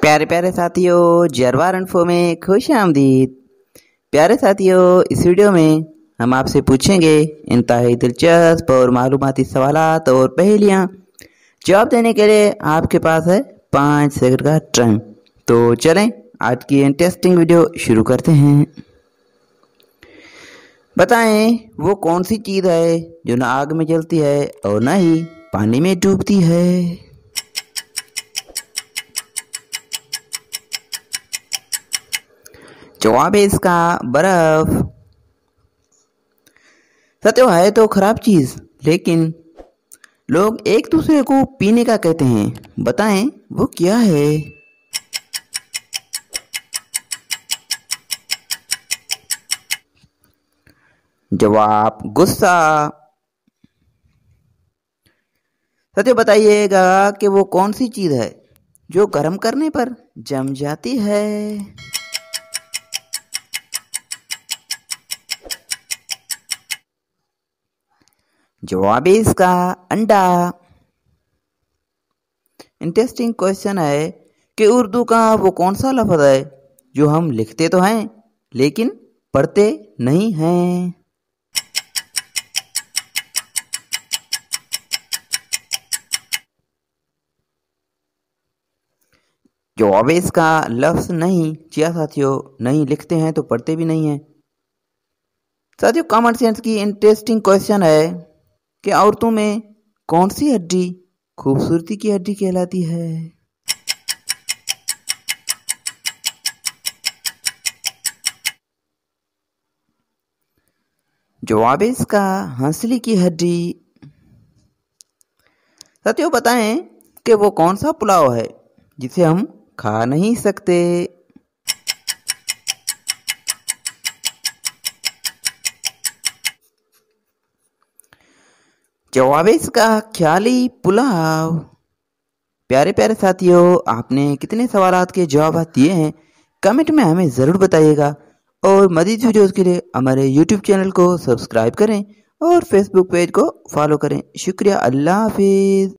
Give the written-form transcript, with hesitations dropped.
प्यारे प्यारे साथियों, जरवार इन्फो में खुश आमदीद। प्यारे साथियों, इस वीडियो में हम आपसे पूछेंगे इंतहाई दिलचस्प और मालूमाती सवालात और पहेलियाँ। जवाब देने के लिए आपके पास है 5 सेकंड का टाइम। तो चलें आज की इंटरेस्टिंग वीडियो शुरू करते हैं। बताएं वो कौन सी चीज़ है जो ना आग में जलती है और ना ही पानी में डूबती है। जवाब है इसका बर्फ। सत्य है तो खराब चीज, लेकिन लोग एक दूसरे को पीने का कहते हैं। बताएं वो क्या है। जवाब गुस्सा। सत्य बताइएगा कि वो कौन सी चीज है जो गर्म करने पर जम जाती है। जवाब है इसका अंडा। इंटरेस्टिंग क्वेश्चन है कि उर्दू का वो कौन सा लफ्ज है जो हम लिखते तो हैं लेकिन पढ़ते नहीं हैं। जवाब है इसका लफ्ज नहीं। जी हाँ साथियों, नहीं लिखते हैं तो पढ़ते भी नहीं हैं। साथियों, कॉमन सेंस की इंटरेस्टिंग क्वेश्चन है कि औरतों में कौन सी हड्डी खूबसूरती की हड्डी कहलाती है। जवाब है इसका हंसली की हड्डी। साथियों बताएं कि वो कौन सा पुलाव है जिसे हम खा नहीं सकते। जवाब है इसका ख्याली पुलाव। प्यारे प्यारे साथियों, आपने कितने सवालात के जवाब दिए हैं कमेंट में हमें ज़रूर बताइएगा। और मज़ीद वीडियोज़ के लिए हमारे यूट्यूब चैनल को सब्सक्राइब करें और फेसबुक पेज को फॉलो करें। शुक्रिया। अल्लाह हाफिज़।